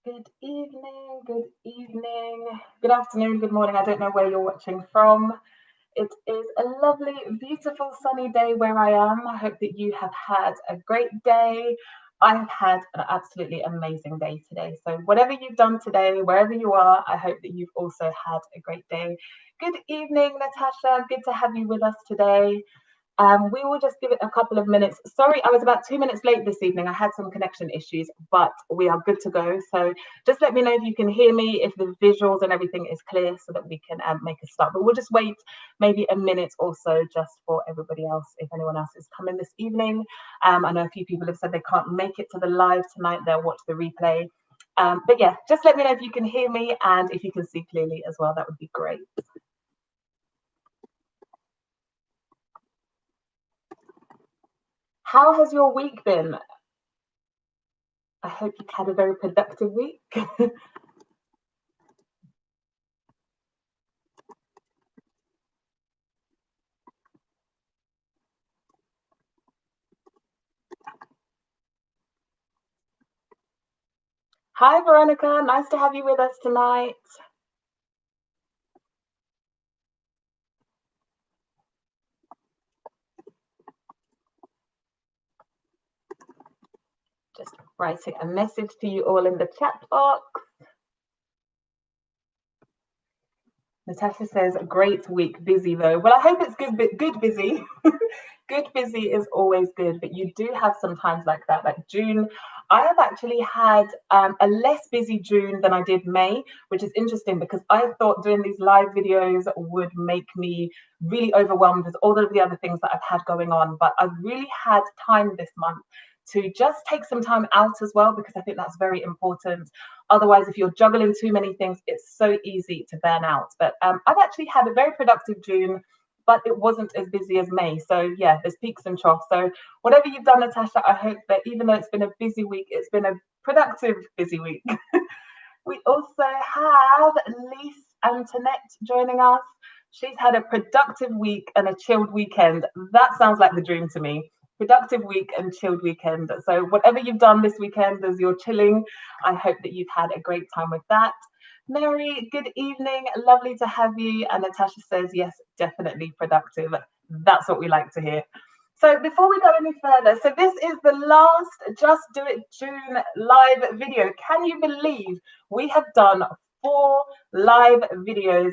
Good evening, good evening, good afternoon, good morning. I don't know where you're watching from. It is a lovely, beautiful, sunny day where I am. I hope that you have had a great day. I have had an absolutely amazing day today. So, whatever you've done today, wherever you are, I hope that you've also had a great day. Good evening, Natasha. Good to have you with us today. We will just give it a couple of minutes. Sorry, I was about 2 minutes late this evening. I had some connection issues, but we are good to go. So just let me know if you can hear me, if the visuals and everything is clear so that we can make a start. But we'll just wait maybe a minute or so just for everybody else, if anyone else is coming this evening. I know a few people have said they can't make it to the live tonight. They'll watch the replay. But yeah, just let me know if you can hear me and if you can see clearly as well. That would be great. How has your week been? I hope you've had a very productive week. Hi, Veronica. Nice to have you with us tonight. Just writing a message to you all in the chat box. Natasha says, great week, busy though. Well, I hope it's good busy. Good busy is always good, but you do have some times like that. Like June, I have actually had a less busy June than I did May, which is interesting because I thought doing these live videos would make me really overwhelmed with all of the other things that I've had going on. But I've really had time this month to just take some time out as well, because I think that's very important. Otherwise, if you're juggling too many things, it's so easy to burn out. But I've actually had a very productive June, but it wasn't as busy as May. So yeah, there's peaks and troughs. So whatever you've done, Natasha, I hope that even though it's been a busy week, it's been a productive busy week. We also have Lise Antoinette joining us. She's had a productive week and a chilled weekend. That sounds like the dream to me. Productive week and chilled weekend. So whatever you've done this weekend as you're chilling, I hope that you've had a great time with that. Mary, good evening. Lovely to have you. And Natasha says, yes, definitely productive. That's what we like to hear. So before we go any further, so this is the last Just Do It June live video. Can you believe we have done 4 live videos,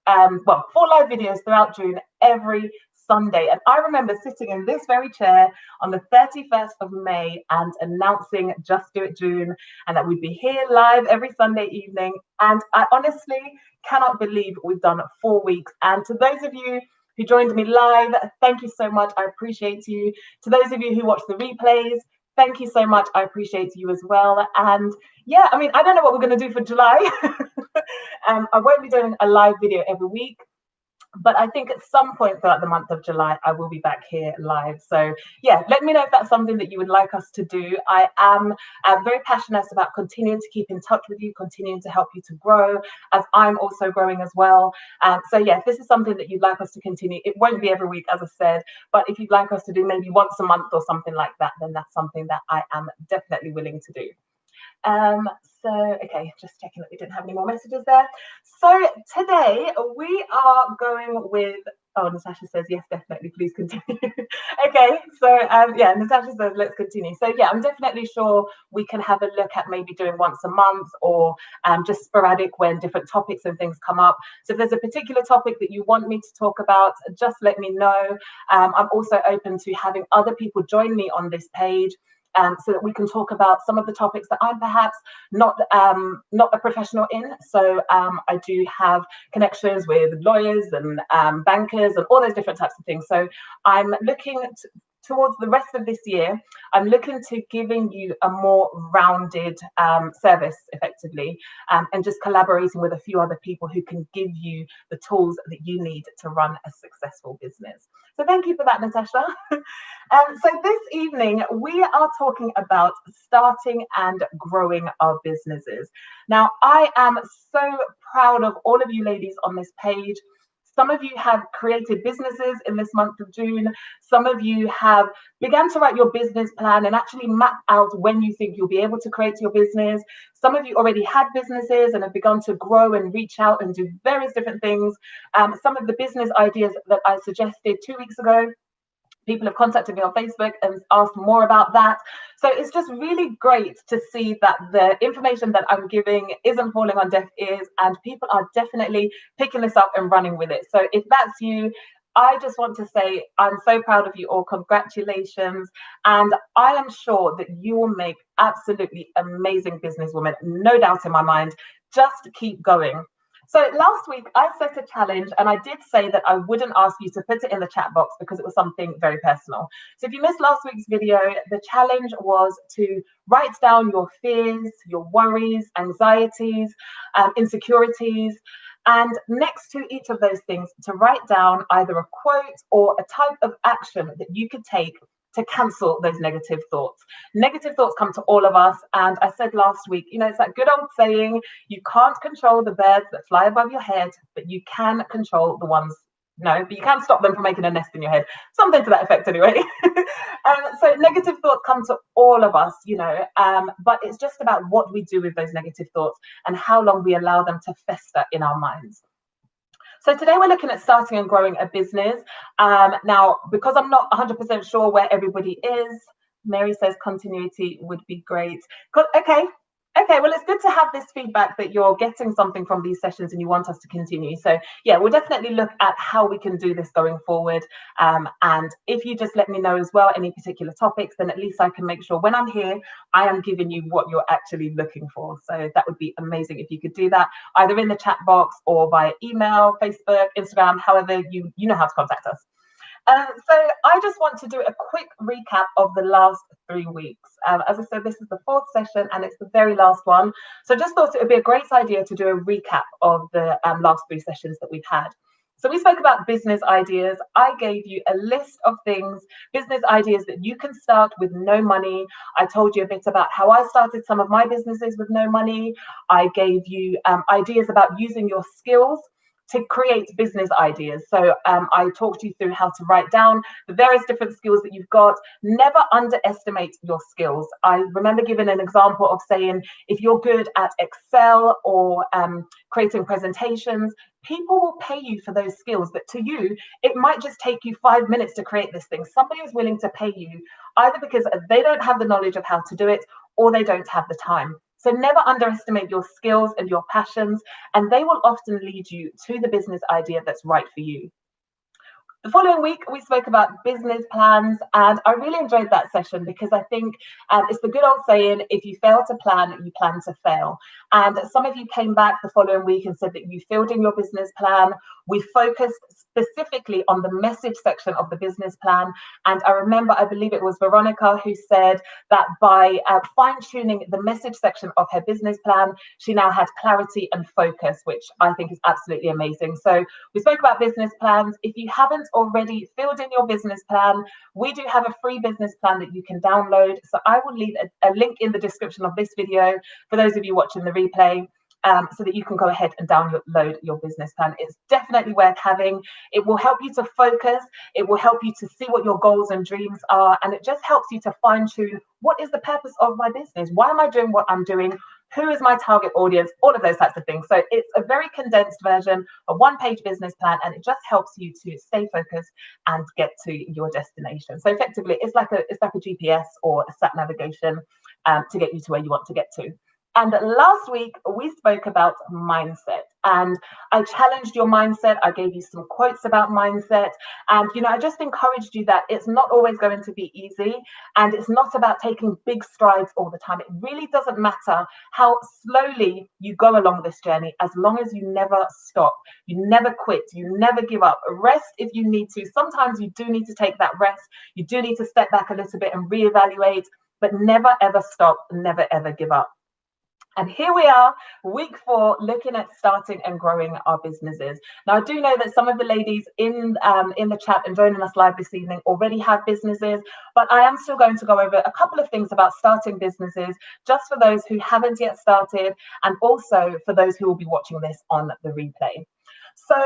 well, 4 live videos throughout June every Sunday. And I remember sitting in this very chair on the 31st of May and announcing Just Do It June, and that we'd be here live every Sunday evening. And I honestly cannot believe we've done 4 weeks. And to those of you who joined me live, thank you so much. I appreciate you. To those of you who watch the replays, thank you so much. I appreciate you as well. And yeah, I mean, I don't know what we're going to do for July. I won't be doing a live video every week, but I think at some point throughout the month of July, I will be back here live. So yeah, let me know if that's something that you would like us to do. I am very passionate about continuing to keep in touch with you, continuing to help you to grow, as I'm also growing as well. So yeah, if this is something that you'd like us to continue, it won't be every week, as I said, but if you'd like us to do maybe once a month or something like that, then that's something that I am definitely willing to do. Um, okay, just checking that we didn't have any more messages there. So today we are going with, oh, Natasha says, yes, definitely, please continue. Okay, so yeah, Natasha says, let's continue. So yeah, I'm definitely sure we can have a look at maybe doing once a month or just sporadic when different topics and things come up. So if there's a particular topic that you want me to talk about, just let me know. I'm also open to having other people join me on this page, so that we can talk about some of the topics that I'm perhaps not a professional in. So I do have connections with lawyers and bankers and all those different types of things. So I'm looking towards the rest of this year, I'm looking to giving you a more rounded service effectively, and just collaborating with a few other people who can give you the tools that you need to run a successful business. So thank you for that, Natasha. So this evening, we are talking about starting and growing our businesses. Now, I am so proud of all of you ladies on this page. Some of you have created businesses in this month of June. Some of you have begun to write your business plan and actually map out when you think you'll be able to create your business. Some of you already had businesses and have begun to grow and reach out and do various different things. Some of the business ideas that I suggested 2 weeks ago, people have contacted me on Facebook and asked more about that. So it's just really great to see that the information that I'm giving isn't falling on deaf ears, and people are definitely picking this up and running with it. So if that's you, I just want to say I'm so proud of you all. Congratulations. And I am sure that you will make absolutely amazing businesswomen, no doubt in my mind. Just keep going. So last week I set a challenge, and I did say that I wouldn't ask you to put it in the chat box because it was something very personal. So if you missed last week's video, the challenge was to write down your fears, your worries, anxieties, insecurities, and next to each of those things to write down either a quote or a type of action that you could take to cancel those negative thoughts. Negative thoughts come to all of us. And I said last week, you know, it's that good old saying, you can't control the birds that fly above your head, but you can control the ones, no, but you can stop them from making a nest in your head. Something to that effect anyway. So negative thoughts come to all of us, you know, but it's just about what we do with those negative thoughts and how long we allow them to fester in our minds. So today we're looking at starting and growing a business. Now, because I'm not 100% sure where everybody is, Mary says continuity would be great. Okay, well, it's good to have this feedback that you're getting something from these sessions and you want us to continue. So yeah, we'll definitely look at how we can do this going forward. And if you just let me know as well, any particular topics, then at least I can make sure when I'm here, I am giving you what you're actually looking for. So that would be amazing if you could do that either in the chat box or via email, Facebook, Instagram, however you know how to contact us. So I just want to do a quick recap of the last 3 weeks. As I said, this is the 4th session and it's the very last one. So just thought it would be a great idea to do a recap of the last 3 sessions that we've had. So we spoke about business ideas. I gave you a list of things, business ideas that you can start with no money. I told you a bit about how I started some of my businesses with no money. I gave you ideas about using your skills to create business ideas. So I talked you through how to write down the various different skills that you've got. Never underestimate your skills. I remember giving an example of saying, if you're good at Excel or creating presentations, people will pay you for those skills, but to you, it might just take you 5 minutes to create this thing. Somebody is willing to pay you either because they don't have the knowledge of how to do it or they don't have the time. So never underestimate your skills and your passions, and they will often lead you to the business idea that's right for you. The following week, we spoke about business plans, and I really enjoyed that session because I think it's the good old saying, if you fail to plan, you plan to fail. And some of you came back the following week and said that you filled in your business plan. We focused specifically on the message section of the business plan. And I remember, I believe it was Veronica who said that by fine-tuning the message section of her business plan, she now had clarity and focus, which I think is absolutely amazing. So we spoke about business plans. If you haven't already filled in your business plan, we do have a free business plan that you can download. So I will leave a link in the description of this video for those of you watching the replay, so that you can go ahead and download your business plan. It's definitely worth having. It will help you to focus. It will help you to see what your goals and dreams are. And it just helps you to fine tune, what is the purpose of my business? Why am I doing what I'm doing? Who is my target audience? All of those types of things. So it's a very condensed version, a 1-page business plan, and it just helps you to stay focused and get to your destination. So effectively, it's like a GPS or a sat navigation to get you to where you want to get to. And last week, we spoke about mindset, and I challenged your mindset. I gave you some quotes about mindset. And, you know, I just encouraged you that it's not always going to be easy, and it's not about taking big strides all the time. It really doesn't matter how slowly you go along this journey, as long as you never stop, you never quit, you never give up. Rest if you need to. Sometimes you do need to take that rest. You do need to step back a little bit and reevaluate, but never, ever stop, never, ever give up. And here we are, week 4, looking at starting and growing our businesses. Now, I do know that some of the ladies in the chat and joining us live this evening already have businesses, but I am still going to go over a couple of things about starting businesses, just for those who haven't yet started, and also for those who will be watching this on the replay. So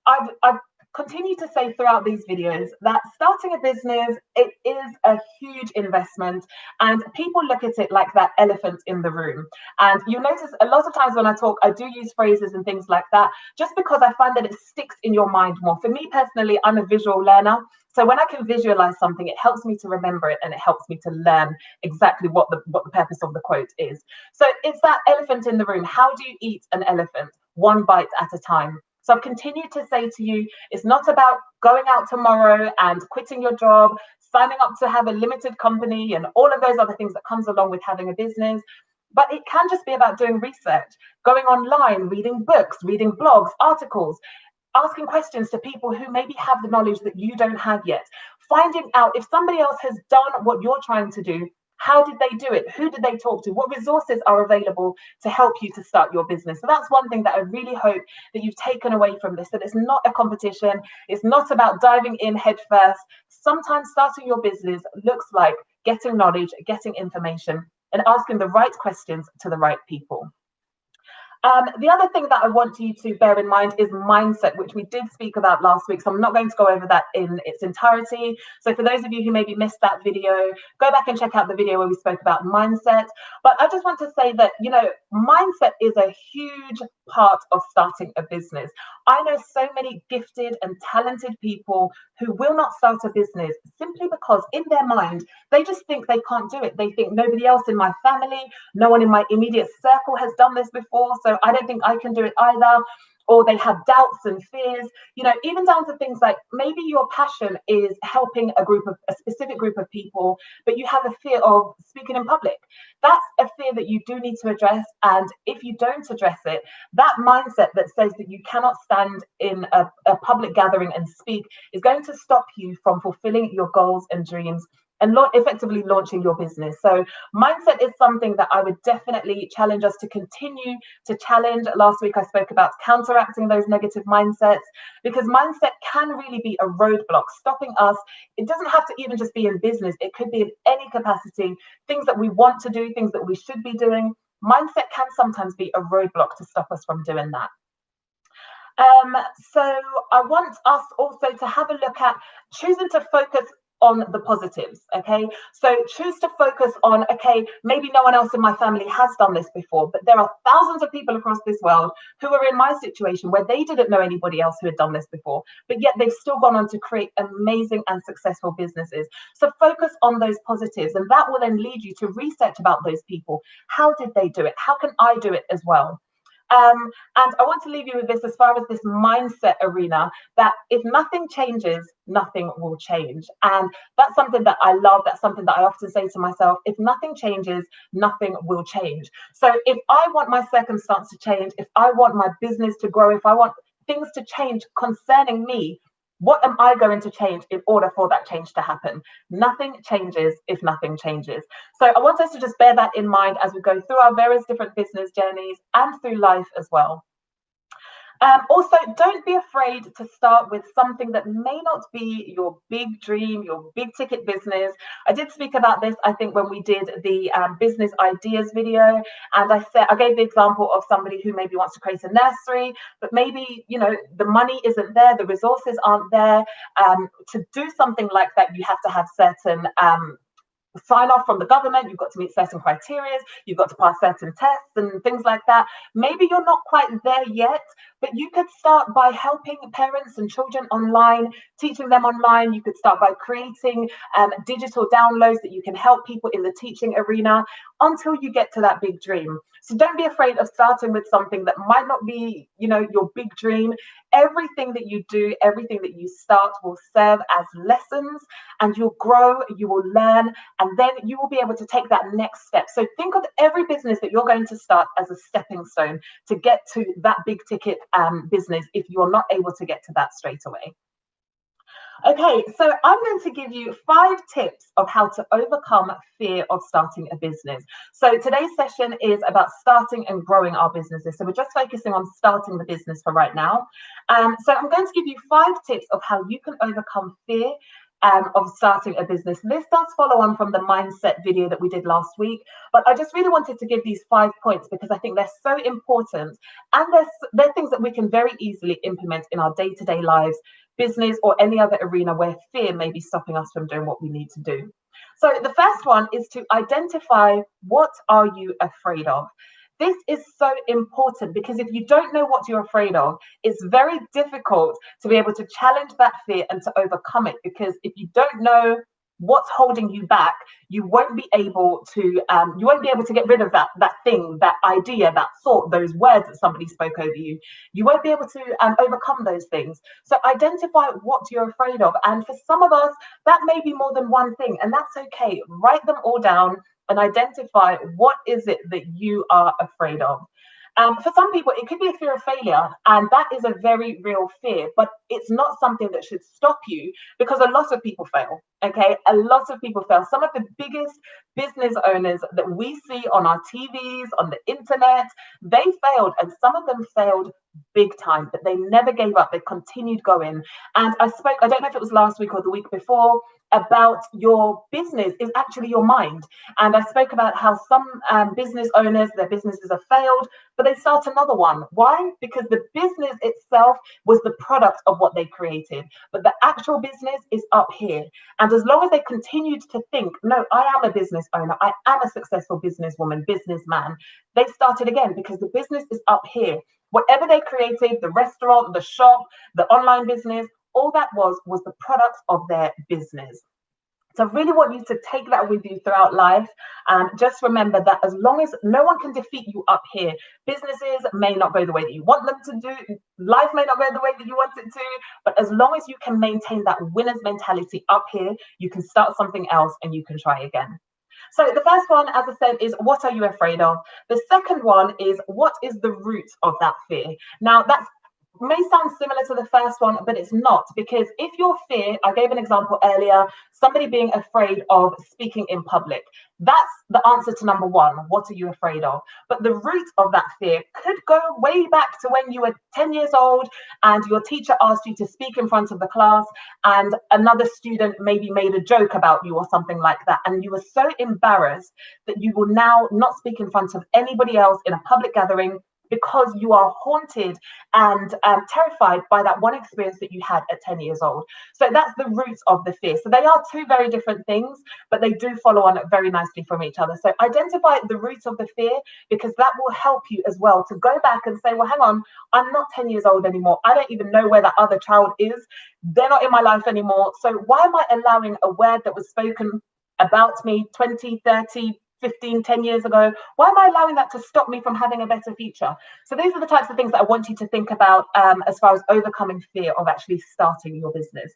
I've continue to say throughout these videos that starting a business, it is a huge investment, and people look at it like that elephant in the room. And you'll notice a lot of times when I talk, I do use phrases and things like that just because I find that it sticks in your mind more. For me personally, I'm a visual learner, so when I can visualize something, it helps me to remember it, and it helps me to learn exactly what the purpose of the quote is. So it's that elephant in the room. How do you eat an elephant? One bite at a time. So I've continued to say to you, it's not about going out tomorrow and quitting your job, signing up to have a limited company and all of those other things that comes along with having a business. But it can just be about doing research, going online, reading books, reading blogs, articles, asking questions to people who maybe have the knowledge that you don't have yet, finding out if somebody else has done what you're trying to do. How did they do it? Who did they talk to? What resources are available to help you to start your business? So that's one thing that I really hope that you've taken away from this, that it's not a competition. It's not about diving in head first. Sometimes starting your business looks like getting knowledge, getting information, and asking the right questions to the right people. The other thing that I want you to bear in mind is mindset, which we did speak about last week. So I'm not going to go over that in its entirety. So for those of you who maybe missed that video, go back and check out the video where we spoke about mindset. But I just want to say that, mindset is a huge part of starting a business. I know so many gifted and talented people who will not start a business simply because in their mind, they just think they can't do it. They think nobody else in my family, no one in my immediate circle has done this before, so I don't think I can do it either. Or they have doubts and fears, even down to things like maybe your passion is helping a specific group of people, but you have a fear of speaking in public. That's a fear that you do need to address. And if you don't address it, that mindset that says that you cannot stand in a public gathering and speak is going to stop you from fulfilling your goals and dreams and effectively launching your business. So mindset is something that I would definitely challenge us to continue to challenge. Last week, I spoke about counteracting those negative mindsets, because mindset can really be a roadblock stopping us. It doesn't have to even just be in business. It could be in any capacity, things that we want to do, things that we should be doing. Mindset can sometimes be a roadblock to stop us from doing that. So I want us also to have a look at choosing to focus on the positives. Okay, so choose to focus on, okay, maybe no one else in my family has done this before, but there are thousands of people across this world who are in my situation where they didn't know anybody else who had done this before, but yet they've still gone on to create amazing and successful businesses. So focus on those positives, and that will then lead you to research about those people. How did they do it? How can I do it as well? And I want to leave you with this as far as this mindset arena, that if nothing changes, nothing will change. And that's something that I love. That's something that I often say to myself. If nothing changes, nothing will change. So if I want my circumstance to change, if I want my business to grow, if I want things to change concerning me, what am I going to change in order for that change to happen? Nothing changes if nothing changes. So I want us to just bear that in mind as we go through our various different business journeys and through life as well. Also, don't be afraid to start with something that may not be your big dream, your big ticket business. I did speak about this, I think, when we did the business ideas video. And I gave the example of somebody who maybe wants to create a nursery, but maybe, the money isn't there, the resources aren't there. To do something like that, you have to have certain sign off from the government, you've got to meet certain criteria, you've got to pass certain tests and things like that. Maybe you're not quite there yet, but you could start by helping parents and children online, teaching them online. You could start by creating digital downloads that you can help people in the teaching arena until you get to that big dream. So don't be afraid of starting with something that might not be, your big dream. Everything that you do, everything that you start will serve as lessons, and you'll grow, you will learn, and then you will be able to take that next step. So think of every business that you're going to start as a stepping stone to get to that big ticket business if you're not able to get to that straight away. Okay, so I'm going to give you 5 tips of how to overcome fear of starting a business. So today's session is about starting and growing our businesses. So we're just focusing on starting the business for right now. So I'm going to give you 5 tips of how you can overcome fear of starting a business. This does follow on from the mindset video that we did last week, but I just really wanted to give these 5 points because I think they're so important, and they're things that we can very easily implement in our day-to-day lives, business, or any other arena where fear may be stopping us from doing what we need to do. So the first one is to identify, what are you afraid of? This is so important because if you don't know what you're afraid of, it's very difficult to be able to challenge that fear and to overcome it. Because if you don't know what's holding you back, you won't be able to get rid of that thing, that idea, that thought, those words that somebody spoke over you. You won't be able to overcome those things. So identify what you're afraid of, and for some of us that may be more than one thing, and that's okay. Write them all down and identify, what is it that you are afraid of. For some people, it could be a fear of failure, and that is a very real fear, but it's not something that should stop you, because a lot of people fail, okay? A lot of people fail. Some of the biggest business owners that we see on our TVs, on the internet, they failed, and some of them failed big time, but they never gave up. They continued going. And I don't know if it was last week or the week before, about your business is actually your mind. And I spoke about how some business owners, their businesses have failed, but they start another one. Why? Because the business itself was the product of what they created, but the actual business is up here. And as long as they continued to think, no, I am a business owner, I am a successful businesswoman, businessman, they started again, because the business is up here. Whatever they created, the restaurant, the shop, the online business, all that was the product of their business. So I really want you to take that with you throughout life. Just remember that as long as no one can defeat you up here, businesses may not go the way that you want them to do, life may not go the way that you want it to, but as long as you can maintain that winner's mentality up here, you can start something else and you can try again. So the first one, as I said, is, what are you afraid of? The second one is, what is the root of that fear? Now, that may sound similar to the first one, but it's not, because if your fear, I gave an example earlier, somebody being afraid of speaking in public, that's the answer to number one. What are you afraid of? But the root of that fear could go way back to when you were 10 years old and your teacher asked you to speak in front of the class, and another student maybe made a joke about you or something like that, and you were so embarrassed that you will now not speak in front of anybody else in a public gathering, because you are haunted and terrified by that one experience that you had at 10 years old. So that's the root of the fear. So they are two very different things, but they do follow on very nicely from each other. So identify the root of the fear, because that will help you as well to go back and say, well, hang on, I'm not 10 years old anymore. I don't even know where that other child is. They're not in my life anymore. So why am I allowing a word that was spoken about me 20, 30, 15, 10 years ago? Why am I allowing that to stop me from having a better future? So these are the types of things that I want you to think about as far as overcoming fear of actually starting your business.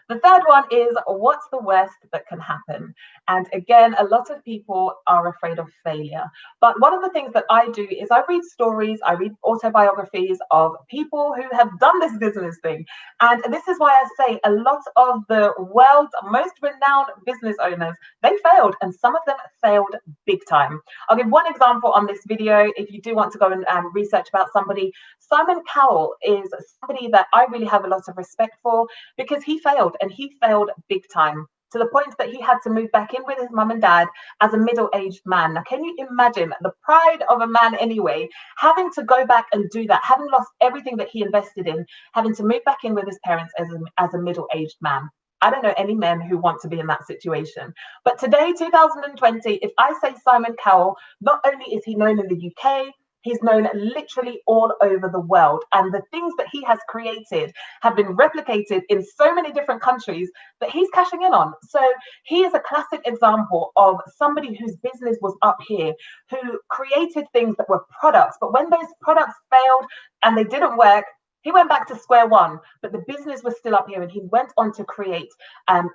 The third one is, what's the worst that can happen? And again, a lot of people are afraid of failure. But one of the things that I do is I read stories, I read autobiographies of people who have done this business thing. And this is why I say a lot of the world's most renowned business owners, they failed, and some of them failed big time. I'll give one example on this video if you do want to go and research about somebody. Simon Cowell is somebody that I really have a lot of respect for, because he failed, and he failed big time, to the point that he had to move back in with his mum and dad as a middle-aged man. Now, can you imagine the pride of a man anyway, having to go back and do that, having lost everything that he invested in, having to move back in with his parents as a middle-aged man? I don't know any men who want to be in that situation. But today, 2020, if I say Simon Cowell, not only is he known in the UK, he's known literally all over the world. And the things that he has created have been replicated in so many different countries that he's cashing in on. So he is a classic example of somebody whose business was up here, who created things that were products. But when those products failed and they didn't work, he went back to square one, but the business was still up here, and he went on to create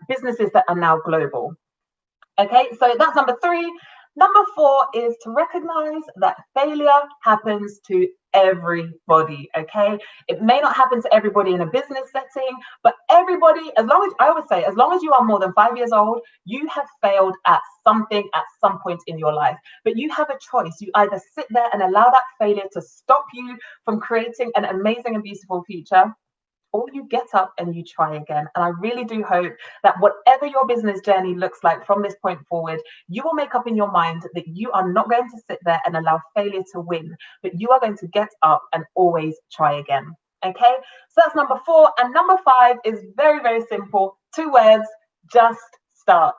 businesses that are now global. Okay, so that's number 3. Number 4 is to recognize that failure happens to everybody, okay? It may not happen to everybody in a business setting, but everybody, as long as you are more than 5 years old, you have failed at something at some point in your life. But you have a choice. You either sit there and allow that failure to stop you from creating an amazing and beautiful future, or you get up and you try again. And I really do hope that whatever your business journey looks like from this point forward, you will make up in your mind that you are not going to sit there and allow failure to win, but you are going to get up and always try again. Okay, so that's number 4. And number 5 is very, very simple. 2 words: just start.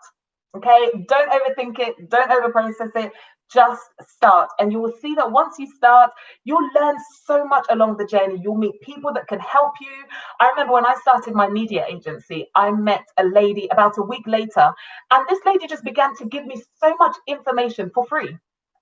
Okay, don't overthink it, don't overprocess it. Just start, and you will see that once you start, you'll learn so much along the journey. You'll meet people that can help you. I remember when I started my media agency, I met a lady about a week later, and this lady just began to give me so much information for free.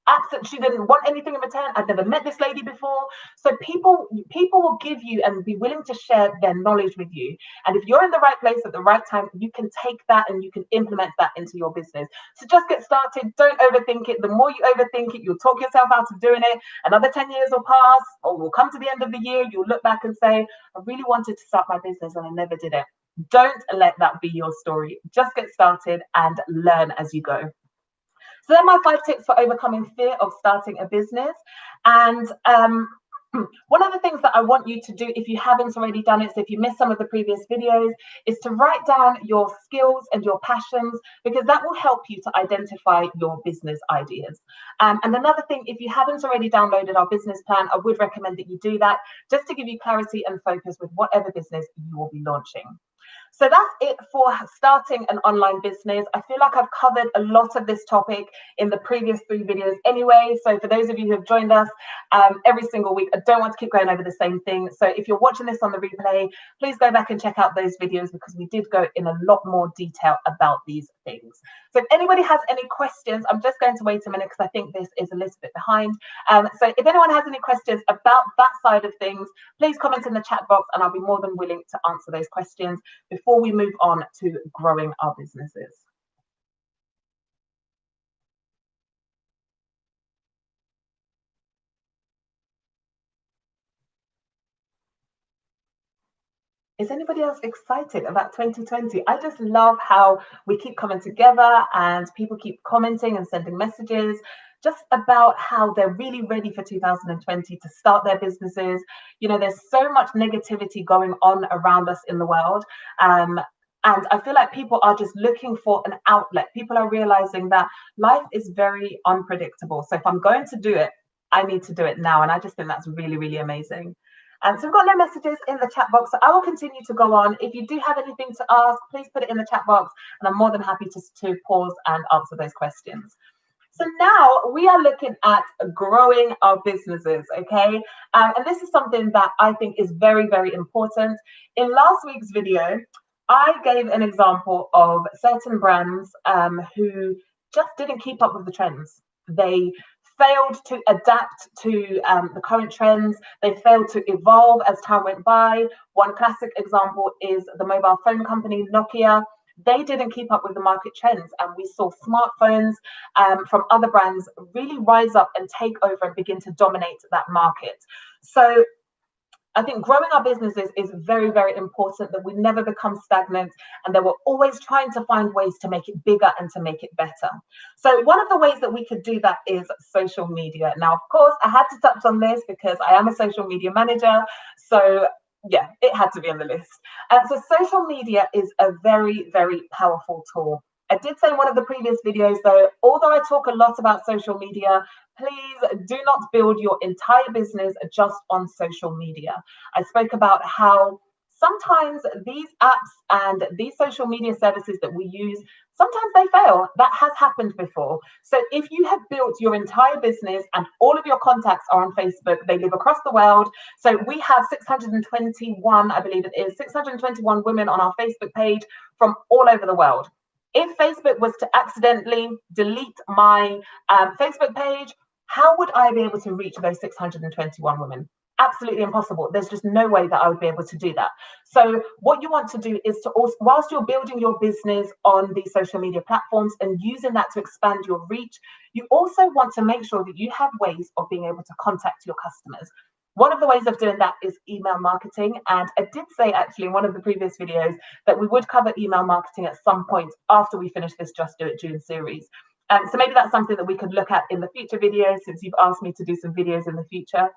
Absolutely, she didn't want anything in return. I'd never met this lady before. So people will give you and be willing to share their knowledge with you. And if you're in the right place at the right time, you can take that and you can implement that into your business. So just get started. Don't overthink it. The more you overthink it, you'll talk yourself out of doing it. Another 10 years will pass, or we'll come to the end of the year. You'll look back and say, I really wanted to start my business and I never did it. Don't let that be your story. Just get started and learn as you go. So they're my 5 tips for overcoming fear of starting a business. And one of the things that I want you to do, if you haven't already done it, so if you missed some of the previous videos, is to write down your skills and your passions, because that will help you to identify your business ideas. And another thing, if you haven't already downloaded our business plan, I would recommend that you do that, just to give you clarity and focus with whatever business you will be launching. So that's it for starting an online business. I feel like I've covered a lot of this topic in the previous 3 videos anyway. So for those of you who have joined us every single week, I don't want to keep going over the same thing. So if you're watching this on the replay, please go back and check out those videos, because we did go in a lot more detail about these things. So if anybody has any questions, I'm just going to wait a minute because I think this is a little bit behind. So if anyone has any questions about that side of things, please comment in the chat box and I'll be more than willing to answer those questions before we move on to growing our businesses. Is anybody else excited about 2020? I just love how we keep coming together and people keep commenting and sending messages just about how they're really ready for 2020 to start their businesses. You know, there's so much negativity going on around us in the world. And I feel like people are just looking for an outlet. People are realizing that life is very unpredictable. So if I'm going to do it, I need to do it now. And I just think that's really, really amazing. So we've got no messages in the chat box, so I will continue to go on. If you do have anything to ask, please put it in the chat box, and I'm more than happy to pause and answer those questions. So now we are looking at growing our businesses, okay? And this is something that I think is very, very important. In last week's video, I gave an example of certain brands who just didn't keep up with the trends. They failed to adapt to the current trends. They failed to evolve as time went by. One classic example is the mobile phone company Nokia. They didn't keep up with the market trends, and we saw smartphones from other brands really rise up and take over and begin to dominate that market. So I think growing our businesses is very, very important, that we never become stagnant and that we're always trying to find ways to make it bigger and to make it better. So one of the ways that we could do that is social media. Now, of course, I had to touch on this because I am a social media manager. So yeah, it had to be on the list. So social media is a very, very powerful tool. I did say in one of the previous videos, though, although I talk a lot about social media, please do not build your entire business just on social media. I spoke about how sometimes these apps and these social media services that we use, sometimes they fail. That has happened before. So if you have built your entire business and all of your contacts are on Facebook, they live across the world. So we have 621, I believe it is, 621 women on our Facebook page from all over the world. If Facebook was to accidentally delete my Facebook page, how would I be able to reach those 621 women? Absolutely impossible. There's just no way that I would be able to do that. So what you want to do is to also, whilst you're building your business on these social media platforms and using that to expand your reach, you also want to make sure that you have ways of being able to contact your customers. One of the ways of doing that is email marketing. And I did say actually in one of the previous videos that we would cover email marketing at some point after we finish this Just Do It June series. So maybe that's something that we could look at in the future videos, since you've asked me to do some videos in the future.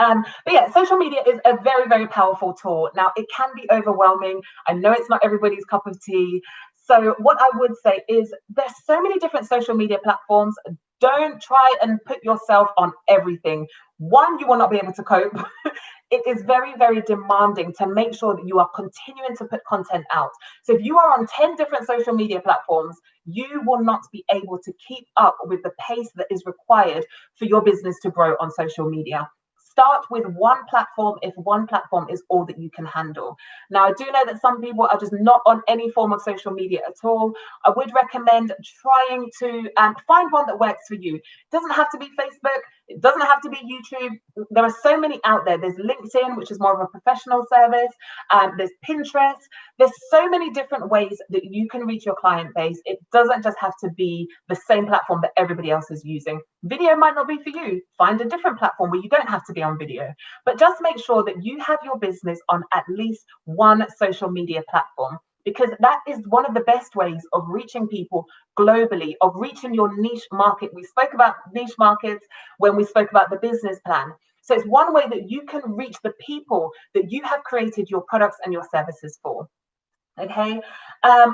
But yeah, social media is a very, very powerful tool. Now, it can be overwhelming. I know it's not everybody's cup of tea. So, what I would say is there's so many different social media platforms. Don't try and put yourself on everything. One, you will not be able to cope. It is very, very demanding to make sure that you are continuing to put content out. So, if you are on 10 different social media platforms, you will not be able to keep up with the pace that is required for your business to grow on social media. Start with one platform if one platform is all that you can handle. Now, I do know that some people are just not on any form of social media at all. I would recommend trying to find one that works for you. It doesn't have to be Facebook. It doesn't have to be YouTube. There are so many out there. There's LinkedIn, which is more of a professional service. There's Pinterest. There's so many different ways that you can reach your client base. It doesn't just have to be the same platform that everybody else is using. Video might not be for you. Find a different platform where you don't have to be on video. But just make sure that you have your business on at least one social media platform, because that is one of the best ways of reaching people globally, of reaching your niche market. We spoke about niche markets when we spoke about the business plan. So it's one way that you can reach the people that you have created your products and your services for. Okay.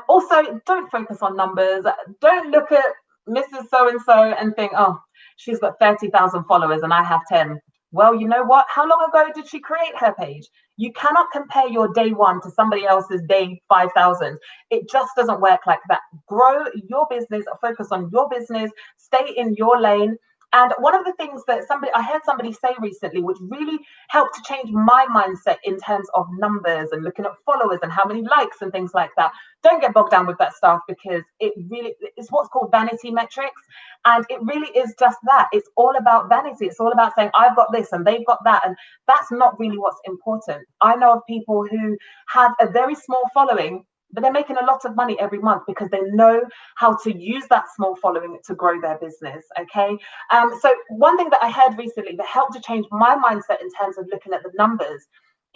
Also, don't focus on numbers. Don't look at Mrs. So and so and think, oh, she's got 30,000 followers and I have 10. Well, you know what? How long ago did she create her page? You cannot compare your day one to somebody else's day 5,000. It just doesn't work like that. Grow your business, focus on your business, stay in your lane. And one of the things that I heard somebody say recently, which really helped to change my mindset in terms of numbers and looking at followers and how many likes and things like that. Don't get bogged down with that stuff, because it's what's called vanity metrics. And it really is just that. It's all about vanity. It's all about saying, I've got this and they've got that. And that's not really what's important. I know of people who have a very small following, but they're making a lot of money every month because they know how to use that small following to grow their business. Okay. So one thing that I heard recently that helped to change my mindset in terms of looking at the numbers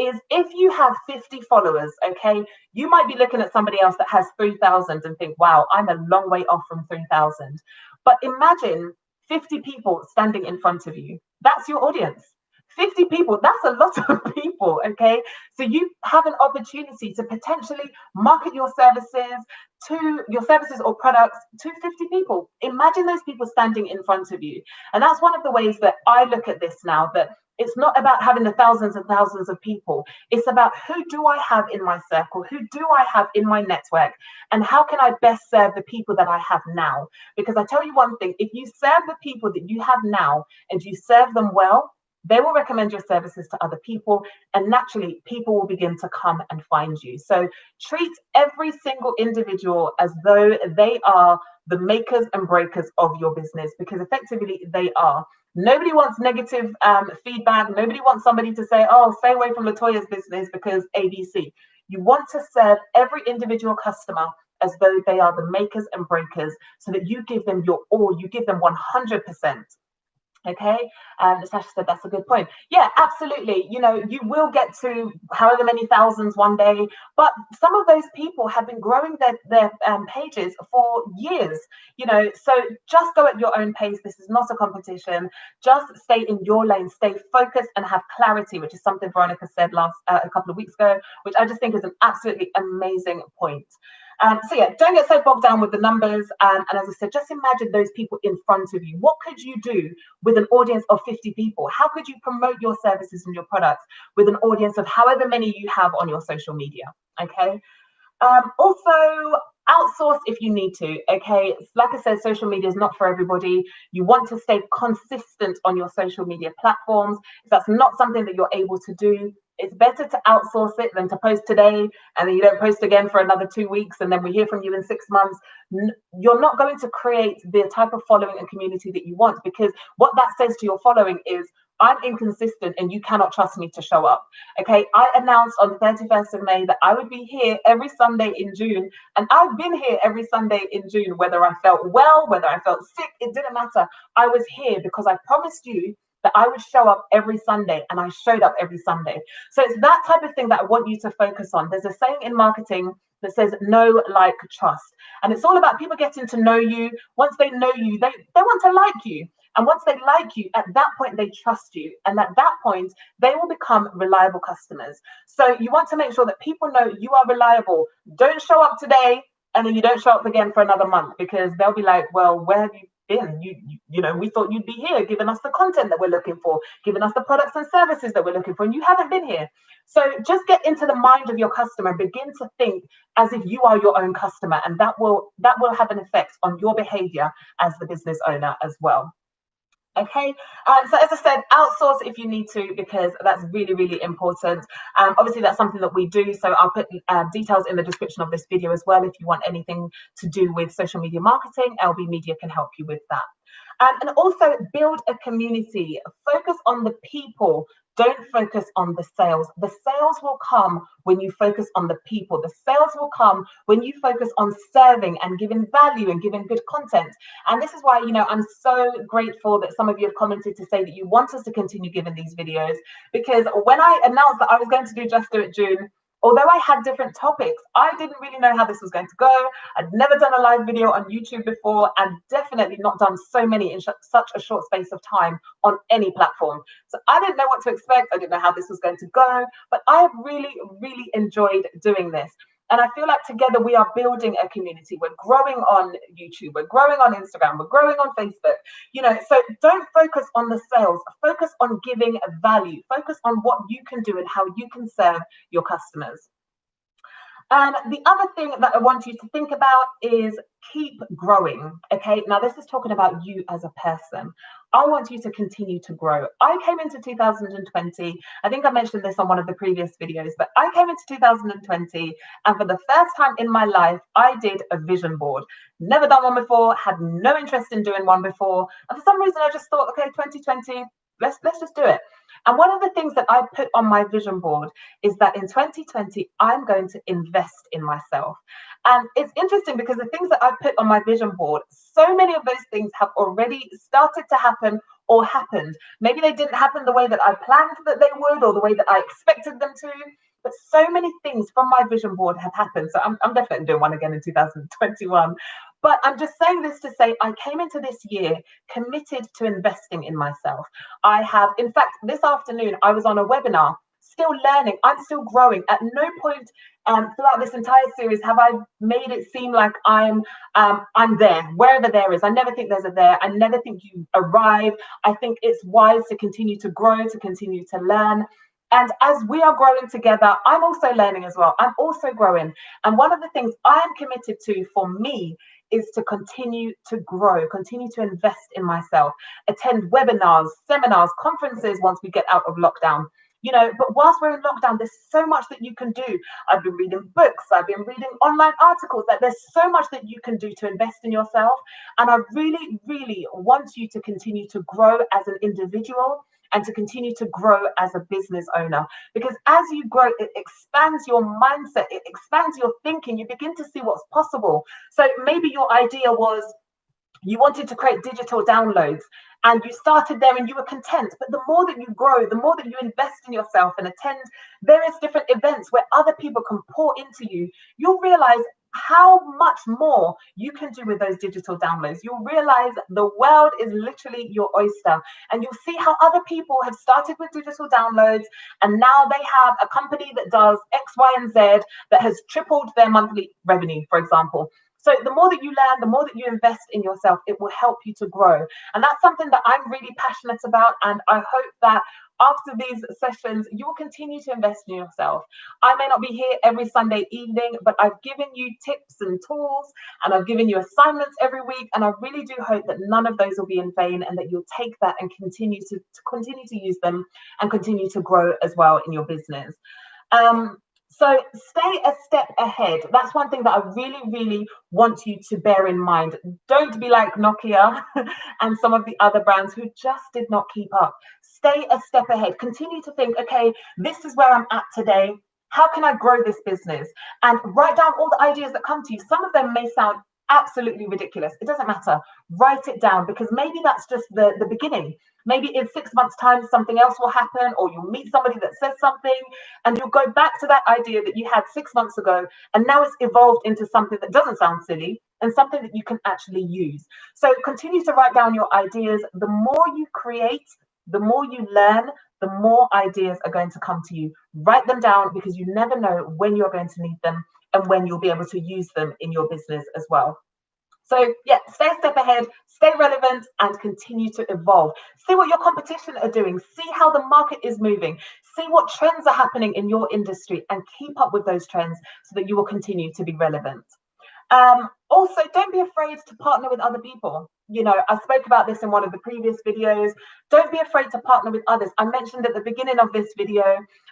is, if you have 50 followers, okay, you might be looking at somebody else that has 3,000 and think, wow, I'm a long way off from 3,000. But imagine 50 people standing in front of you. That's your audience. 50 people, that's a lot of people, okay? So you have an opportunity to potentially market your services or products to 50 people. Imagine those people standing in front of you. And that's one of the ways that I look at this now, that it's not about having the thousands and thousands of people. It's about, who do I have in my circle? Who do I have in my network? And how can I best serve the people that I have now? Because I tell you one thing, if you serve the people that you have now and you serve them well, they will recommend your services to other people, and naturally people will begin to come and find you. So treat every single individual as though they are the makers and breakers of your business, because effectively they are. Nobody wants negative feedback. Nobody wants somebody to say, oh, stay away from Latoya's business because ABC. You want to serve every individual customer as though they are the makers and breakers, so that you give them your all, you give them 100%. Okay, Natasha said that's a good point. Yeah, absolutely. You know, you will get to however many thousands one day, but some of those people have been growing their pages for years. You know, so just go at your own pace. This is not a competition. Just stay in your lane, stay focused, and have clarity, which is something Veronica said a couple of weeks ago, which I just think is an absolutely amazing point. So yeah, don't get so bogged down with the numbers. And as I said, just imagine those people in front of you. What could you do with an audience of 50 people? How could you promote your services and your products with an audience of however many you have on your social media? Okay. Also, outsource if you need to. Okay, like I said, social media is not for everybody. You want to stay consistent on your social media platforms. If that's not something that you're able to do, it's better to outsource it than to post today and then you don't post again for another 2 weeks and then we hear from you in 6 months. You're not going to create the type of following and community that you want, because what that says to your following is, I'm inconsistent and you cannot trust me to show up. Okay, I announced on the 31st of May that I would be here every Sunday in June, and I've been here every Sunday in June, whether I felt well, whether I felt sick, it didn't matter. I was here because I promised you that I would show up every Sunday, and I showed up every Sunday. So it's that type of thing that I want you to focus on. There's a saying in marketing that says know, like, trust. And it's all about people getting to know you. Once they know you, they want to like you. And once they like you, at that point, they trust you. And at that point, they will become reliable customers. So you want to make sure that people know you are reliable. Don't show up today and then you don't show up again for another month, because they'll be like, well, where have you been? You know, we thought you'd be here, giving us the content that we're looking for, giving us the products and services that we're looking for, and you haven't been here. So just get into the mind of your customer, begin to think as if you are your own customer, and that will have an effect on your behavior as the business owner as well. Okay, so as I said, outsource if you need to, because that's really, really important. Obviously, that's something that we do. So I'll put details in the description of this video as well. If you want anything to do with social media marketing, LB Media can help you with that. And also build a community. Focus on the people. Don't focus on the sales. The sales will come when you focus on the people. The sales will come when you focus on serving and giving value and giving good content. And this is why, you know, I'm so grateful that some of you have commented to say that you want us to continue giving these videos, because when I announced that I was going to do Just Do It June, although I had different topics, I didn't really know how this was going to go. I'd never done a live video on YouTube before, and definitely not done so many in such a short space of time on any platform. So I didn't know what to expect. I didn't know how this was going to go, but I have really, really enjoyed doing this. And I feel like together we are building a community. We're growing on YouTube, we're growing on Instagram, we're growing on Facebook, you know, so don't focus on the sales, focus on giving value, focus on what you can do and how you can serve your customers. And the other thing that I want you to think about is keep growing. Okay, now this is talking about you as a person. I want you to continue to grow. I came into 2020, I think I mentioned this on one of the previous videos, but I came into 2020, and for the first time in my life, I did a vision board. Never done one before, had no interest in doing one before. And for some reason, I just thought, okay, 2020, let's just do it. And one of the things that I put on my vision board is that in 2020, I'm going to invest in myself. And it's interesting because the things that I put on my vision board, so many of those things have already started to happen or happened. Maybe they didn't happen the way that I planned that they would, or the way that I expected them to, but so many things from my vision board have happened. So I'm definitely doing one again in 2021. But I'm just saying this to say I came into this year committed to investing in myself. I have, in fact, this afternoon, I was on a webinar, still learning. I'm still growing. At no point throughout this entire series have I made it seem like I'm there, wherever there is. I never think there's a there. I never think you arrive. I think it's wise to continue to grow, to continue to learn. And as we are growing together, I'm also learning as well. I'm also growing. And one of the things I am committed to for me is to continue to grow, continue to invest in myself, attend webinars, seminars, conferences once we get out of lockdown. You know, but whilst we're in lockdown, there's so much that you can do. I've been reading books, I've been reading online articles, that there's so much that you can do to invest in yourself. And I really, really want you to continue to grow as an individual and to continue to grow as a business owner. Because as you grow, it expands your mindset, it expands your thinking, you begin to see what's possible. So maybe your idea was you wanted to create digital downloads and you started there and you were content. But the more that you grow, the more that you invest in yourself and attend various different events where other people can pour into you, you'll realize how much more you can do with those digital downloads. You'll realize the world is literally your oyster, and you'll see how other people have started with digital downloads and now they have a company that does X, Y, and Z that has tripled their monthly revenue, for example. So the more that you learn, the more that you invest in yourself, it will help you to grow. And that's something that I'm really passionate about. And I hope that after these sessions, you will continue to invest in yourself. I may not be here every Sunday evening, but I've given you tips and tools, and I've given you assignments every week. And I really do hope that none of those will be in vain, and that you'll take that and continue to use them and continue to grow as well in your business. So stay a step ahead. That's one thing that I really, really want you to bear in mind. Don't be like Nokia and some of the other brands who just did not keep up. Stay a step ahead. Continue to think, okay, this is where I'm at today. How can I grow this business? And write down all the ideas that come to you. Some of them may sound absolutely ridiculous. It doesn't matter. Write it down, because maybe that's just the beginning. Maybe in 6 months' time, something else will happen, or you'll meet somebody that says something, and you'll go back to that idea that you had 6 months ago, and now it's evolved into something that doesn't sound silly and something that you can actually use. So continue to write down your ideas. The more you create, the more you learn, the more ideas are going to come to you. Write them down, because you never know when you're going to need them and when you'll be able to use them in your business as well. So yeah, stay a step ahead, stay relevant, and continue to evolve. See what your competition are doing. See how the market is moving. See what trends are happening in your industry, and keep up with those trends so that you will continue to be relevant. Also, don't be afraid to partner with other people. You know, I spoke about this in one of the previous videos. Don't be afraid to partner with others. I mentioned at the beginning of this video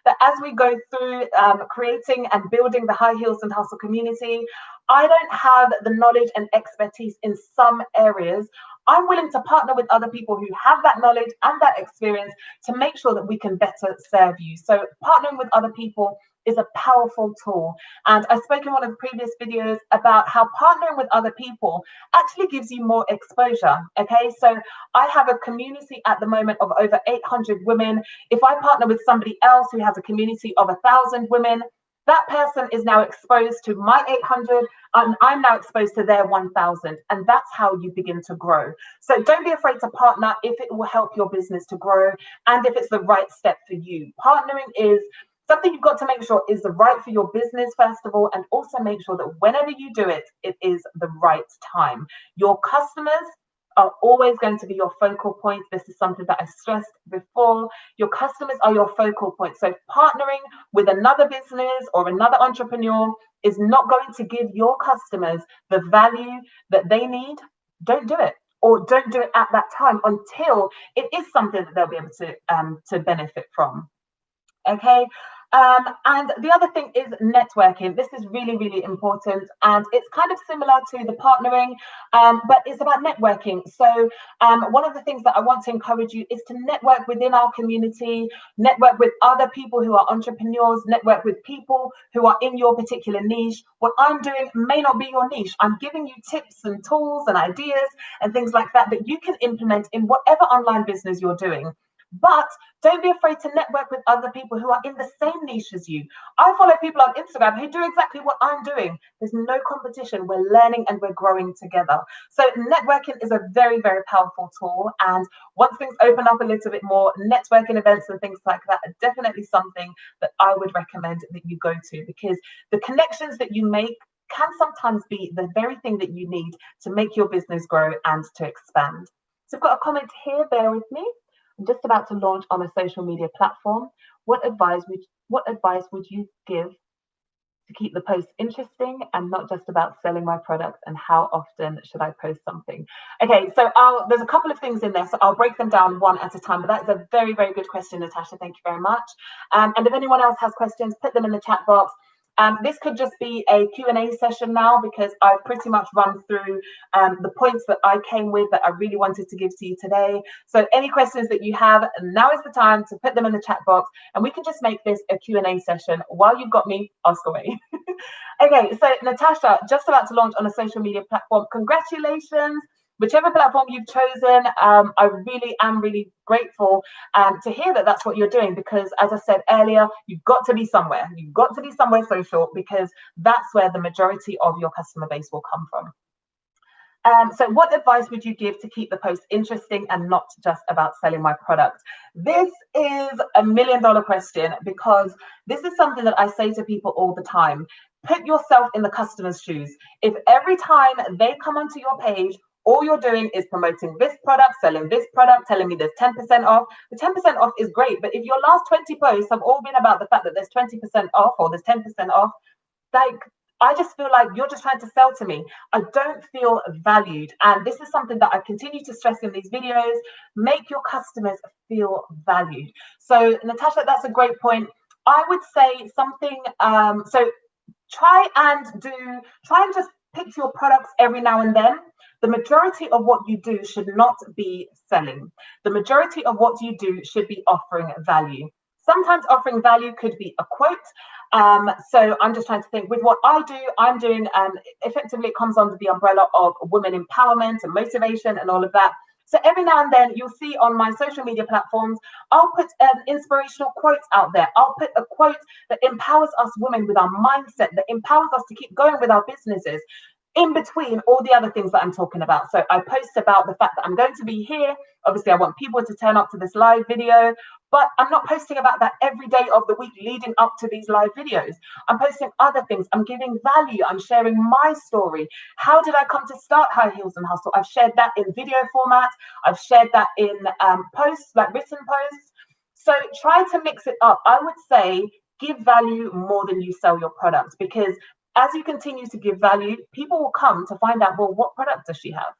that as we go through creating and building the High Heels and Hustle community, I don't have the knowledge and expertise in some areas. I'm willing to partner with other people who have that knowledge and that experience to make sure that we can better serve you. So partnering with other people is a powerful tool. And I spoke in one of the previous videos about how partnering with other people actually gives you more exposure. Okay, so I have a community at the moment of over 800 women. If I partner with somebody else who has a community of 1,000 women, that person is now exposed to my 800, and I'm now exposed to their 1,000. And that's how you begin to grow. So don't be afraid to partner if it will help your business to grow and if it's the right step for you. Partnering is something you've got to make sure is the right for your business, first of all, and also make sure that whenever you do it, it is the right time. Your customers are always going to be your focal point. This is something that I stressed before. Your customers are your focal point. So partnering with another business or another entrepreneur is not going to give your customers the value that they need. Don't do it. Or don't do it at that time until it is something that they'll be able to benefit from. Okay. And the other thing is networking. This is really, really important. And it's kind of similar to the partnering, but it's about networking. So one of the things that I want to encourage you is to network within our community, network with other people who are entrepreneurs, network with people who are in your particular niche. What I'm doing may not be your niche. I'm giving you tips and tools and ideas and things like that that you can implement in whatever online business you're doing. But don't be afraid to network with other people who are in the same niche as you. I follow people on Instagram who do exactly what I'm doing. There's no competition. We're learning and we're growing together. So networking is a very, very powerful tool. And once things open up a little bit more, networking events and things like that are definitely something that I would recommend that you go to, because the connections that you make can sometimes be the very thing that you need to make your business grow and to expand. So I've got a comment here, bear with me. I'm just about to launch on a social media platform. What advice would you give to keep the post interesting and not just about selling my product? And how often should I post something? Okay, so there's a couple of things in there, so I'll break them down one at a time. But that's a very, very good question, Natasha. Thank you very much. And if anyone else has questions, put them in the chat box. This could just be a Q&A session now, because I've pretty much run through the points that I came with that I really wanted to give to you today. So any questions that you have, now is the time to put them in the chat box, and we can just make this a Q&A session. While you've got me, ask away. Okay, so Natasha, just about to launch on a social media platform. Congratulations. Whichever platform you've chosen, I really am really grateful to hear that that's what you're doing, because as I said earlier, you've got to be somewhere. You've got to be somewhere social, because that's where the majority of your customer base will come from. So what advice would you give to keep the post interesting and not just about selling my product? This is $1 million question, because this is something that I say to people all the time. Put yourself in the customer's shoes. If every time they come onto your page, all you're doing is promoting this product, selling this product, telling me there's 10% off. The 10% off is great, but if your last 20 posts have all been about the fact that there's 20% off or there's 10% off, like, I just feel like you're just trying to sell to me. I don't feel valued. And this is something that I continue to stress in these videos. Make your customers feel valued. So Natasha, that's a great point. I would say something, so try and just pick your products every now and then. The majority of what you do should not be selling. The majority of what you do should be offering value. Sometimes offering value could be a quote. So I'm just trying to think with what I do, I'm doing effectively it comes under the umbrella of women empowerment and motivation and all of that. So every now and then you'll see on my social media platforms, I'll put inspirational quotes out there. I'll put a quote that empowers us women with our mindset, that empowers us to keep going with our businesses, in between all the other things that I'm talking about. So I post about the fact that I'm going to be here. Obviously, I want people to turn up to this live video, but I'm not posting about that every day of the week leading up to these live videos. I'm posting other things. I'm giving value. I'm sharing my story. How did I come to start High Heels and Hustle? I've shared that in video format. I've shared that in posts, like written posts. So try to mix it up. I would say give value more than you sell your products, because as you continue to give value, people will come to find out, well, what product does she have?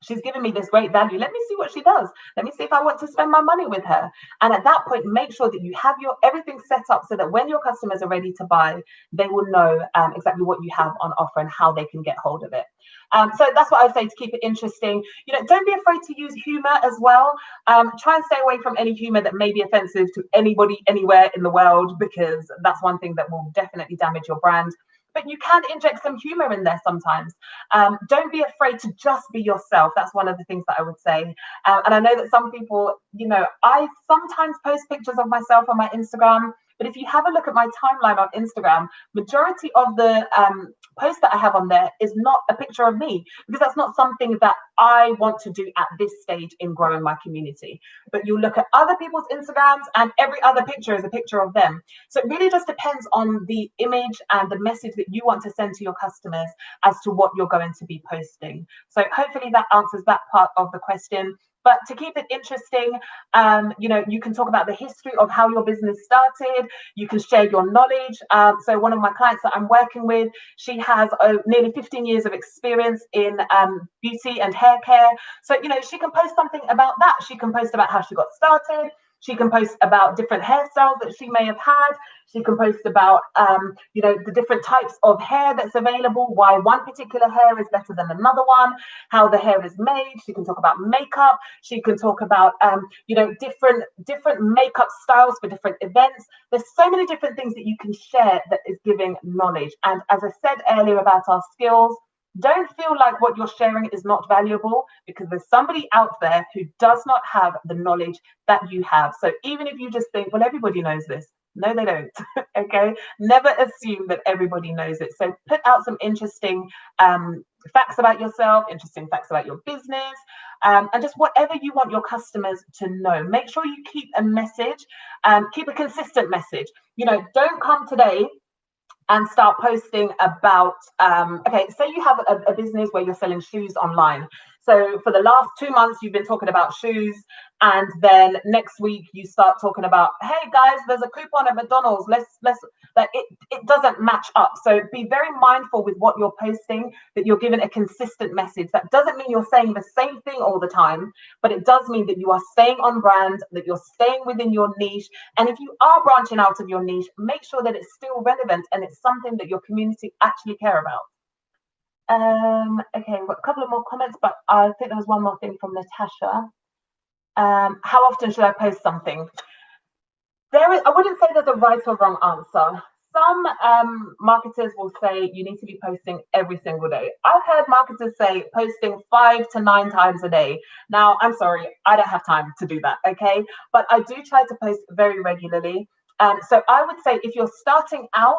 She's giving me this great value. Let me see what she does. Let me see if I want to spend my money with her. And at that point, make sure that you have your everything set up so that when your customers are ready to buy, they will know exactly what you have on offer and how they can get hold of it. So that's what I would say to keep it interesting. You know, don't be afraid to use humor as well. Try and stay away from any humor that may be offensive to anybody anywhere in the world, because that's one thing that will definitely damage your brand. But you can inject some humor in there sometimes. Don't be afraid to just be yourself. That's one of the things that I would say. And I know that some people, you know, I sometimes post pictures of myself on my Instagram, but if you have a look at my timeline on Instagram, majority of the posts that I have on there is not a picture of me, because that's not something that I want to do at this stage in growing my community. But you look at other people's Instagrams and every other picture is a picture of them. So it really just depends on the image and the message that you want to send to your customers as to what you're going to be posting. So hopefully that answers that part of the question. But to keep it interesting, you know, you can talk about the history of how your business started. You can share your knowledge. So one of my clients that I'm working with, she has nearly 15 years of experience in beauty and hair care. So, you know, she can post something about that. She can post about how she got started. She can post about different hairstyles that she may have had. She can post about, you know, the different types of hair that's available, why one particular hair is better than another one, how the hair is made. She can talk about makeup. She can talk about, you know, different makeup styles for different events. There's so many different things that you can share that is giving knowledge. And as I said earlier about our skills, don't feel like what you're sharing is not valuable, because there's somebody out there who does not have the knowledge that you have. So even if you just think, well, everybody knows this. No, they don't. Okay. Never assume that everybody knows it. So put out some interesting facts about yourself, interesting facts about your business, and just whatever you want your customers to know. Make sure you keep a message, keep a consistent message. You know, don't come today and start posting about, okay, say you have a business where you're selling shoes online. So for the last 2 months, you've been talking about shoes. And then next week you start talking about, hey guys, there's a coupon at McDonald's. Let's like it doesn't match up. So be very mindful with what you're posting, that you're giving a consistent message. That doesn't mean you're saying the same thing all the time, but it does mean that you are staying on brand, that you're staying within your niche. And if you are branching out of your niche, make sure that it's still relevant and it's something that your community actually care about. Okay, we've got a couple of more comments, but I think there was one more thing from Natasha. How often should I post something? I wouldn't say there's a right or wrong answer. Some marketers will say you need to be posting every single day. I've heard marketers say posting 5 to 9 times a day. Now, I'm sorry, I don't have time to do that, okay? But I do try to post very regularly. So I would say if you're starting out,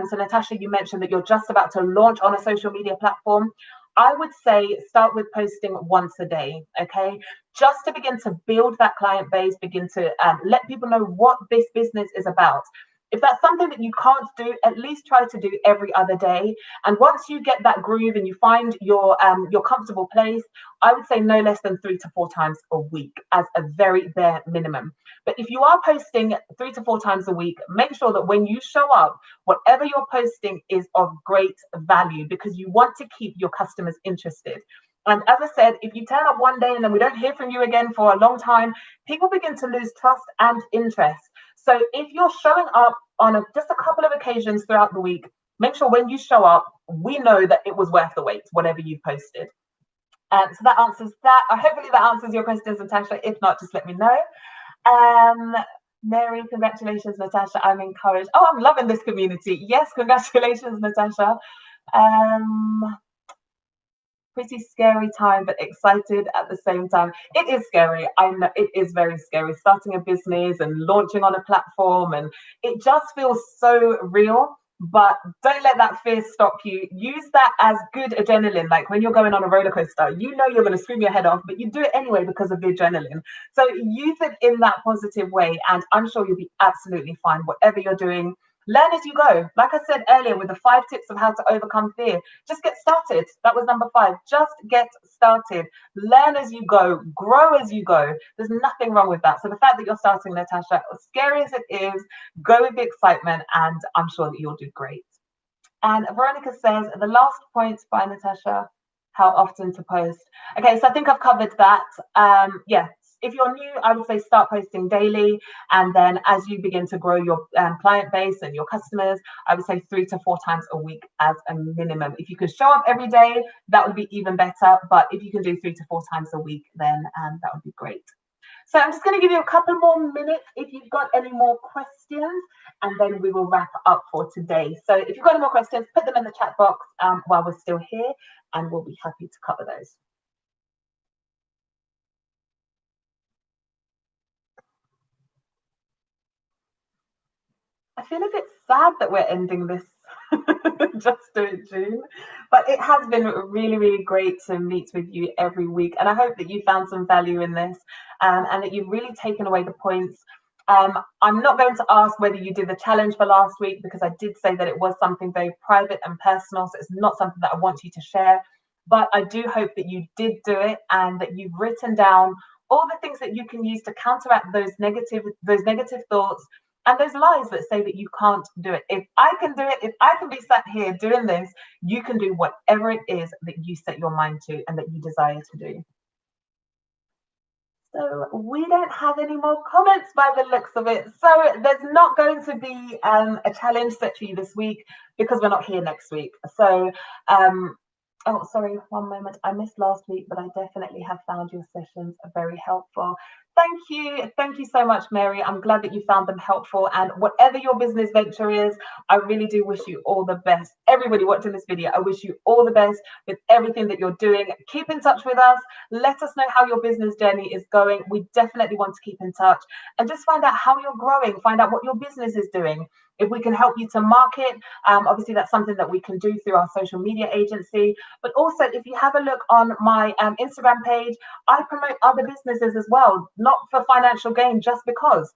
so Natasha, you mentioned that you're just about to launch on a social media platform. I would say start with posting once a day, okay? Just to begin to build that client base, begin to let people know what this business is about. If that's something that you can't do, at least try to do every other day. And once you get that groove and you find your comfortable place, I would say no less than 3 to 4 times a week as a very bare minimum. But if you are posting 3 to 4 times a week, make sure that when you show up, whatever you're posting is of great value, because you want to keep your customers interested. And as I said, if you turn up one day and then we don't hear from you again for a long time, people begin to lose trust and interest. So if you're showing up on just a couple of occasions throughout the week, make sure when you show up, we know that it was worth the wait, whatever you posted. So that answers that. Hopefully that answers your questions, Natasha. If not, just let me know. Mary, congratulations, Natasha. I'm encouraged. Oh, I'm loving this community. Yes, congratulations, Natasha. Um, Pretty scary time, but excited at the same time. It is scary. I know it is very scary starting a business and launching on a platform, and it just feels so real. But don't let that fear stop you. Use that as good adrenaline. Like when you're going on a roller coaster, you know you're going to scream your head off, but you do it anyway because of the adrenaline. So use it in that positive way, and I'm sure you'll be absolutely fine. Whatever you're doing, learn as you go. Like I said earlier, with the 5 tips of how to overcome fear, just get started. That was number 5. Just get started. Learn as you go, grow as you go. There's nothing wrong with that. So the fact that you're starting, Natasha, as scary as it is, go with the excitement, and I'm sure that you'll do great. And Veronica says, the last point by Natasha, how often to post. Okay, so I think I've covered that. Yeah, if you're new, I would say start posting daily. And then as you begin to grow your client base and your customers, I would say 3 to 4 times a week as a minimum. If you could show up every day, that would be even better. But if you can do 3 to 4 times a week, then that would be great. So I'm just going to give you a couple more minutes if you've got any more questions, and then we will wrap up for today. So if you've got any more questions, put them in the chat box while we're still here, and we'll be happy to cover those. I feel a bit sad that we're ending this just do it June, but it has been really, really great to meet with you every week, and I hope that you found some value in this, and that you've really taken away the points. I'm not going to ask whether you did the challenge for last week, because I did say that it was something very private and personal, so it's not something that I want you to share. But I do hope that you did do it, and that you've written down all the things that you can use to counteract those negative thoughts and those lies that say that you can't do it. If I can do it, if I can be sat here doing this, you can do whatever it is that you set your mind to and that you desire to do. So we don't have any more comments by the looks of it. So there's not going to be a challenge set for you this week because we're not here next week. So oh, sorry, one moment. I missed last week, but I definitely have found your sessions very helpful. Thank you. Thank you so much, Mary. I'm glad that you found them helpful. And whatever your business venture is, I really do wish you all the best. Everybody watching this video, I wish you all the best with everything that you're doing. Keep in touch with us. Let us know how your business journey is going. We definitely want to keep in touch and just find out how you're growing, find out what your business is doing. If we can help you to market, obviously that's something that we can do through our social media agency. But also, if you have a look on my Instagram page, I promote other businesses as well, not for financial gain, just because.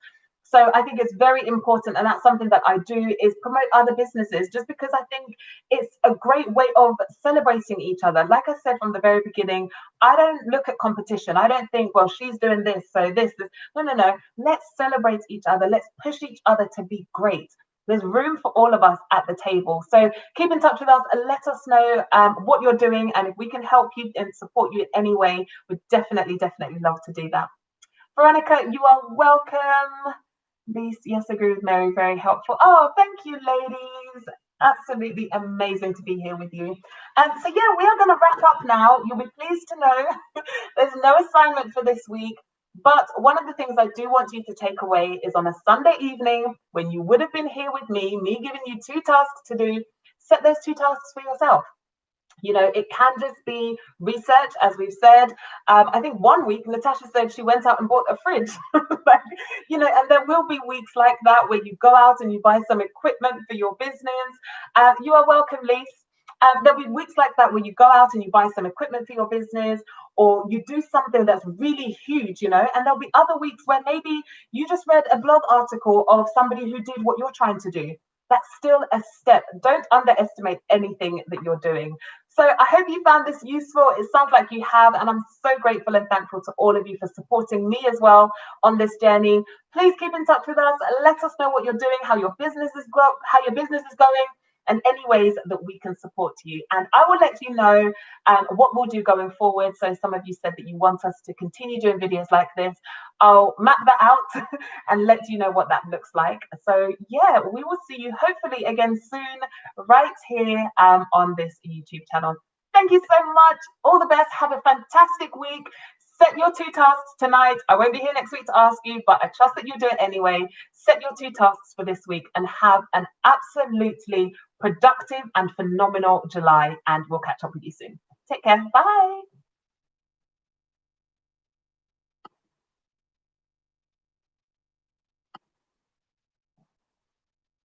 So I think it's very important, and that's something that I do, is promote other businesses, just because I think it's a great way of celebrating each other. Like I said from the very beginning, I don't look at competition. I don't think, well, she's doing this, so this. No, no, no. Let's celebrate each other. Let's push each other to be great. There's room for all of us at the table. So keep in touch with us and let us know what you're doing. And if we can help you and support you in any way, we'd definitely, definitely love to do that. Veronica, you are welcome. Lise, yes, I agree with Mary. Very helpful. Oh, thank you, ladies. Absolutely amazing to be here with you. So yeah, we are going to wrap up now. You'll be pleased to know there's no assignment for this week. But one of the things I do want you to take away is on a Sunday evening, when you would have been here with me giving you 2 tasks to do, set those 2 tasks for yourself. You know, it can just be research, as we've said. I think one week Natasha said she went out and bought a fridge. Like, you know, and there will be weeks like that where you go out and you buy some equipment for your business. You are welcome, Lise. There'll be weeks like that where you go out and you buy some equipment for your business, or you do something that's really huge, you know, and there'll be other weeks where maybe you just read a blog article of somebody who did what you're trying to do. That's still a step. Don't underestimate anything that you're doing. So I hope you found this useful. It sounds like you have, and I'm so grateful and thankful to all of you for supporting me as well on this journey. Please keep in touch with us. Let us know what you're doing, how your business is going, and any ways that we can support you. And I will let you know what we'll do going forward. So some of you said that you want us to continue doing videos like this. I'll map that out and let you know what that looks like. So yeah, we will see you hopefully again soon, right here on this YouTube channel. Thank you so much. All the best. Have a fantastic week. Set your 2 tasks tonight. I won't be here next week to ask you, but I trust that you'll do it anyway. Set your 2 tasks for this week and have an absolutely productive and phenomenal July. And we'll catch up with you soon. Take care. Bye.